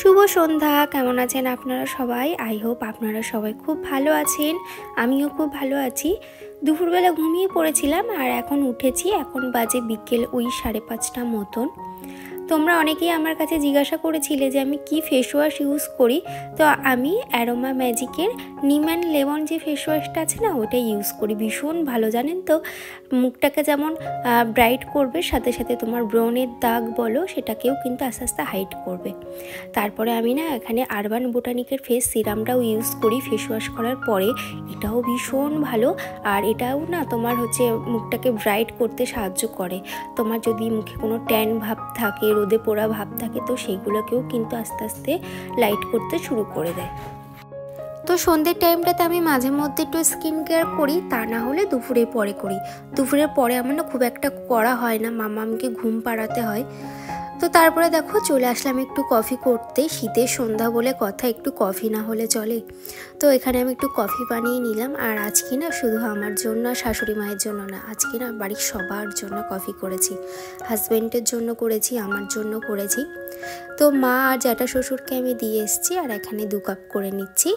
শুভ সন্ধ্যা। কেমন আছেন আপনারা সবাই? আই হোপ আপনারা সবাই খুব ভালো আছেন। আমিও খুব ভালো আছি। দুপুরবেলা ঘুমিয়ে পড়েছিলাম আর এখন উঠেছি। এখন বাজে বিকেল ওই 5:30 মতন। তোমরা অনেকেই আমার কাছে জিজ্ঞাসা করেছিলে যে আমি কি ফেস ওয়াশ ইউজ করি। তো আমি অ্যারোমা ম্যাজিকের নিম অ্যান্ড লেমন যে ফেস ওয়াশটা আছে না, ওটা ইউজ করি। ভীষণ ভালো, জানেন তো। মুখটাকে যেমন ব্রাইট করবে, সাথে সাথে তোমার ব্রনের দাগ বলো সেটাকেও কিন্তু আস্তে আস্তে হাইড করবে। তারপরে আমি না এখানে আরবান বোটানিকের ফেস সিরামটাও ইউজ করি ফেস ওয়াশ করার পরে। এটাও ভীষণ ভালো, আর এটাও না তোমার মুখটাকে ব্রাইট করতে সাহায্য করে। তোমার যদি মুখে কোনো ট্যান ভাব থাকে, রোদে পোড়া ভাব থাকে, তো সেইগুলোকেও কিন্তু আস্তে আস্তে লাইট করতে শুরু করে দেয়। তো সন্ধ্যের টাইমটাতে আমি মাঝে মধ্যে একটু স্কিন কেয়ার করি, তা না হলে দুপুরের পরে করি। দুপুরের পরে আমার না খুব একটা করা হয় না, মামাকে ঘুম পাড়াতে হয়। তো তারপরে দেখো চলে আসলাম একটু কফি করতে। শীতের সন্ধ্যা বলে কথা, একটু কফি না হলে চলে। তো এখানে আমি একটু কফি বানিয়ে নিলাম। আর আজকে না শুধু আমার জন্য আর শাশুড়ি মায়ের জন্য না, আজকে না বাড়ির সবার জন্য কফি করেছি। হাজব্যান্ডের জন্য করেছি, আমার জন্য করেছি। তো মা আর জ্যাঠা শ্বশুরকে আমি দিয়ে এসেছি, আর এখানে 2 কাপ করে নিচ্ছি।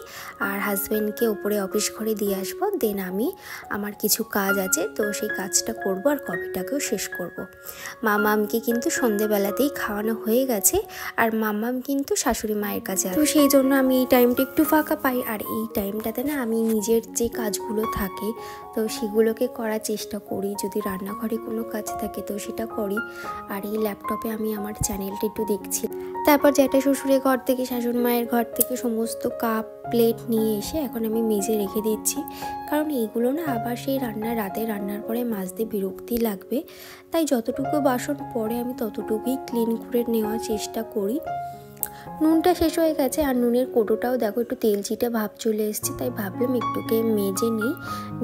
আর হাজব্যান্ডকে ওপরে অফিস ঘরে দিয়ে আসবো। দেন আমি আমার কিছু কাজ আছে, তো সেই কাজটা করব আর কফিটাকেও শেষ করব। মামামকে কিন্তু সন্ধেবেলাতেই খাওয়ানো হয়ে গেছে, আর মামাম কিন্তু শাশুড়ি মায়ের কাছে আছে। তো সেই জন্য আমি এই টাইমটা একটু ফাঁকা পাই, আর এই টাইমটাতে না আমি নিজের যে কাজগুলো থাকে তো সেগুলোকে করার চেষ্টা করি। যদি রান্নাঘরে কোনো কাজ থাকে তো সেটা করি, আর এই ল্যাপটপে আমি আমার চ্যানেলটা একটু দেখছি। তারপর জ্যাঠা শ্বশুরের ঘর থেকে, শাশুড়ি মায়ের ঘর থেকে সমস্ত কাপ প্লেট নিয়ে এসে এখন আমি মেজে রেখে দিচ্ছি। কারণ এইগুলো না আবার সেই রাতে রান্নার পরে মাজতে বিরক্তি লাগবে, তাই যতটুকু বাসন পড়ে আমি ততটুকুই ক্লিন করে নেওয়ার চেষ্টা করি। নুনটা শেষ হয়ে গেছে, আর নুনের কোটোটাও দেখো একটু তেল চিটে ভাব চলে এসেছে, তাই ভাবলাম একটুকে মেজে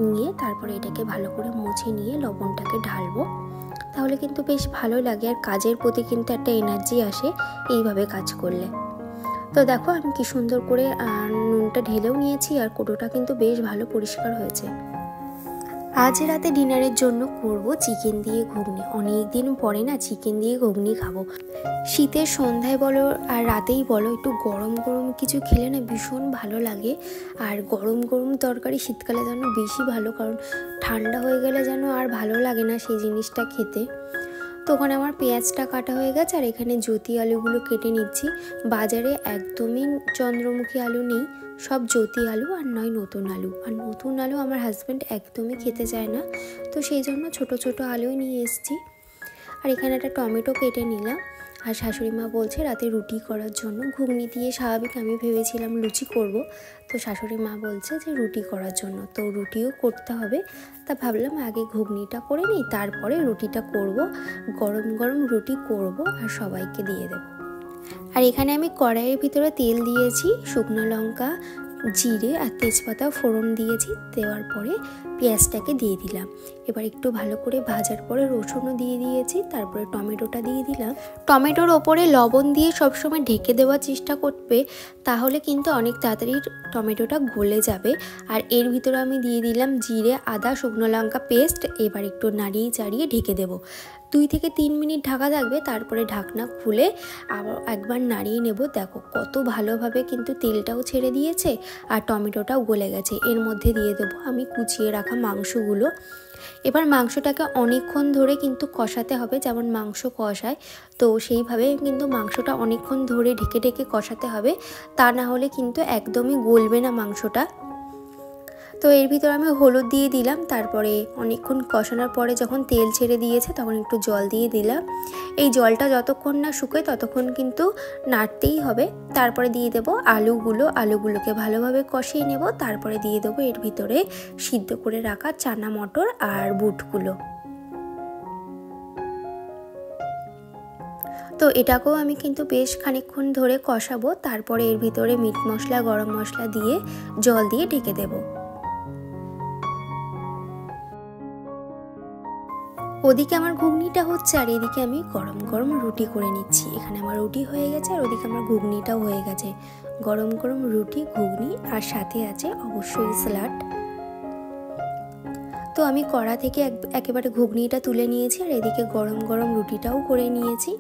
নিয়ে তারপরে এটাকে ভালো করে মুছে নিয়ে লবণটাকে ঢালবো। তাহলে কিন্তু বেশ ভালো লাগে, আর কাজের প্রতি কিন্তু একটা এনার্জি আসে এইভাবে কাজ করলে। তো দেখো আমি কি সুন্দর করে নুনটা ঢেলেও নিয়েছি, আর কোটোটা কিন্তু বেশ ভালো পরিষ্কার হয়েছে। আজ রাতে ডিনারের জন্য করব চিকেন দিয়ে ঘুগনি। অনেক দিন পরে না চিকেন দিয়ে ঘুগনি খাবো। শীতের সন্ধ্যায় বলো আর রাতেই বলো, একটু গরম গরম কিছু খেলে না ভীষণ ভালো লাগে। আর গরম গরম তরকারি শীতকালে যেন বেশি ভালো, কারণ ঠান্ডা হয়ে গেলে যেন আর ভালো লাগে না সেই জিনিসটা খেতে। তো ওখানে আমার পেঁয়াজটা কাটা হয়ে গেছে, আর এখানে জ্যোতি আলুগুলো কেটে নিচ্ছি। বাজারে একদমই চন্দ্রমুখী আলু নেই, সব জ্যোতি আলু আর নয় নতুন আলু। আর নতুন আলু আমার হাজব্যান্ড একদমই খেতে চায় না, তো সেই জন্য ছোট ছোট আলুই নিয়ে এসেছি। আর এখানে একটা টমেটো কেটে নিলাম। আর শাশুড়ি মা বলছে রাতে রুটি করার জন্য। ঘুগনি দিয়ে স্বাভাবিক আমি ভেবেছিলাম লুচি করব, তো শাশুড়ি মা বলছে যে রুটি করার জন্য, তো রুটিও করতে হবে। তা ভাবলাম আগে ঘুগনিটা করে নিই, তারপরে রুটিটা করব। গরম গরম রুটি করব আর সবাইকে দিয়ে দেব। আর এখানে আমি কড়াইয়ের ভিতরে তেল দিয়েছি, শুকনো লঙ্কা, জিরে আর তেজপাতা ফোড়ন দিয়েছি। দেওয়ার পরে পেঁয়াজটাকে দিয়ে দিলাম। এবার একটু ভালো করে ভাজার পরে রসুনও দিয়ে দিয়েছি, তারপরে টমেটোটা দিয়ে দিলাম। টমেটোর ওপরে লবণ দিয়ে সবসময় ঢেকে দেওয়ার চেষ্টা করবে, তাহলে কিন্তু অনেক তাড়াতাড়ি টমেটোটা গলে যাবে। আর এর ভিতরে আমি দিয়ে দিলাম জিরে, আদা, শুকনো লঙ্কা পেস্ট। এবার একটু নাড়িয়ে চাড়িয়ে ঢেকে দেবো। 2 থেকে 3 মিনিট ঢাকা থাকবে, তারপরে ঢাকনা খুলে আবার একবার নাড়িয়ে নেব। দেখো কত ভালোভাবে কিন্তু তেলটাও ছেড়ে দিয়েছে আর টমেটোটাও গলে গেছে। এর মধ্যে দিয়ে দেবো আমি কুচিয়ে রাখা মাংসগুলো। এবার মাংসটাকে অনেকক্ষণ ধরে কিন্তু কষাতে হবে, যেমন মাংস কষায়, তো সেইভাবে কিন্তু মাংসটা অনেকক্ষণ ধরে ঢেকে ঢেকে কষাতে হবে, তা না হলে কিন্তু একদমই গলবে না মাংসটা। তো এর ভিতর আমি হলুদ দিয়ে দিলাম। তারপরে অনেকক্ষণ কষানোর পরে যখন তেল ছেড়ে দিয়েছে তখন একটু জল দিয়ে দিলাম। এই জলটা যতক্ষণ না শুকোয় ততক্ষণ কিন্তু নাড়তেই হবে। তারপরে দিয়ে দেবো আলুগুলোকে ভালোভাবে কষিয়ে নেব। তারপরে দিয়ে দেবো এর ভিতরে সিদ্ধ করে রাখা চানা মটর আর বুটগুলো। তো এটাকেও আমি কিন্তু বেশ খানিকক্ষণ ধরে কষাবো। তারপরে এর ভিতরে মিট মশলা, গরম মশলা দিয়ে জল দিয়ে ঢেকে দেবো। ওদিকে আমার ঘুগনিটা হচ্ছে, আর এদিকে আমি গরম গরম রুটি করে নিচ্ছি। এখানে আমার রুটি হয়ে গেছে, আর ওদিকে আমার ঘুগনিটাও হয়ে গেছে। গরম গরম রুটি, ঘুগনি, আর সাথে আছে অবশ্যই স্যালাড। তো আমি কড়া থেকে একেবারে ঘুগনিটা তুলে নিয়েছি, আর এদিকে গরম গরম রুটিটাও করে নিয়েছি।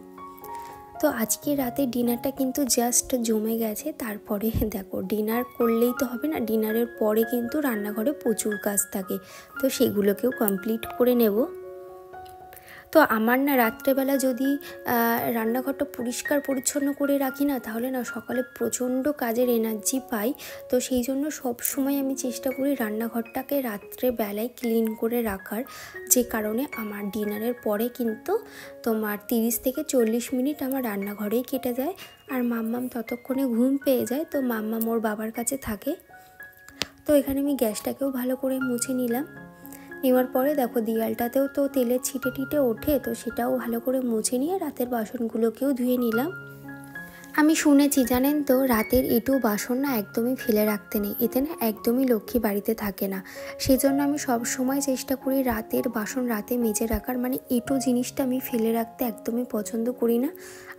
তো আজকে রাতে ডিনারটা কিন্তু জাস্ট জমে গেছে। তারপরে দেখো ডিনার করলেই তো হবে না, ডিনারের পরে কিন্তু রান্নাঘরে প্রচুর কাজ থাকে, তো সেগুলোকেও কমপ্লিট করে নেব। তো আমার না রাত্রেবেলা যদি রান্নাঘরটা পরিষ্কার পরিচ্ছন্ন করে রাখি না, তাহলে না সকালে প্রচণ্ড কাজের এনার্জি পাই। তো সেই জন্য সব সময় আমি চেষ্টা করি রান্নাঘরটাকে রাত্রেবেলায় ক্লিন করে রাখার, যে কারণে আমার ডিনারের পরে কিন্তু তোমার 30 থেকে 40 মিনিট আমার রান্নাঘরেই কেটে যায়। আর মাম্মাম ততক্ষণে ঘুম পেয়ে যায়, তো মাম্মাম ওর বাবার কাছে থাকে। তো এখানে আমি গ্যাসটাকেও ভালো করে মুছে নিলাম। নেওয়ার পরে দেখো দেয়ালটাতেও তো তেলের ছিটে টিটে ওঠে, তো সেটাও ভালো করে মুছে নিয়ে রাতের বাসনগুলোকেও ধুয়ে নিলাম। আমি শুনেছি জানেন তো, রাতের এঁটো বাসন না একদমই ফেলে রাখতে নেই, এতে না একদমই লক্ষ্মী বাড়িতে থাকে না। সেই জন্য আমি সব সময় চেষ্টা করি রাতের বাসন রাতে মেজে রাখার, মানে এঁটো জিনিসটা আমি ফেলে রাখতে একদমই পছন্দ করি না।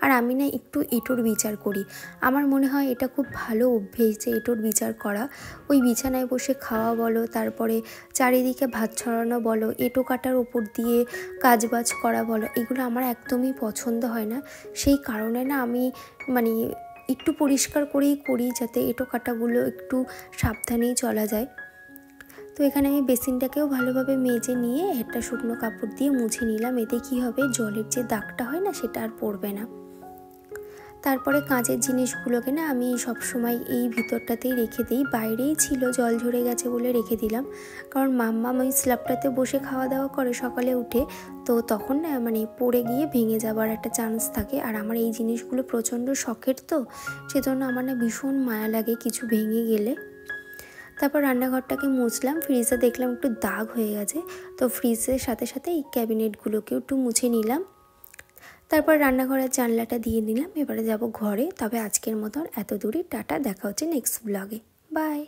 আর আমি না একটু এঁটোর বিচার করি, আমার মনে হয় এটা খুব ভালো অভ্যেস যে এঁটোর বিচার করা। ওই বিছানায় বসে খাওয়া বলো, তারপরে চারিদিকে ভাত ছড়ানো বলো, এঁটো কাটার ওপর দিয়ে কাজবাজ করা বলো, এগুলো আমার একদমই পছন্দ হয় না। সেই কারণে না আমি মানে একটু পরিষ্কার করেই করি, যাতে এঁটো কাটাগুলো একটু সাবধানেই চলা যায়। তো এখানে আমি বেসিনটাকেও ভালোভাবে মেজে নিয়ে একটা শুকনো কাপড় দিয়ে মুছে নিলাম। এতে কি হবে, জলের যে দাগটা হয় না সেটা আর পড়বে না। তারপরে কাঁচের জিনিসগুলোকে না আমি সবসময় এই ভিতরটাতেই রেখে দিই, বাইরেই ছিল জল ঝরে গেছে বলে রেখে দিলাম। কারণ মাম্মাম ওই স্ল্যাবটাতে বসে খাওয়া দাওয়া করে সকালে উঠে, তো তখন না মানে পড়ে গিয়ে ভেঙে যাবার একটা চান্স থাকে। আর আমার এই জিনিসগুলো প্রচণ্ড শখের, তো সেজন্য আমার না ভীষণ মায়া লাগে কিছু ভেঙে গেলে। তারপর রান্নাঘরটাকে মুছলাম, ফ্রিজে দেখলাম একটু দাগ হয়ে গেছে, তো ফ্রিজের সাথে সাথে এই ক্যাবিনেটগুলোকেও একটু মুছে নিলাম। তারপর রান্নাঘরের জানলাটা দিয়ে দিলাম। এবারে যাব ঘরে। তবে আজকের মতন এত দূরই, টাটা, দেখা হচ্ছে নেক্সট ব্লগে, বাই।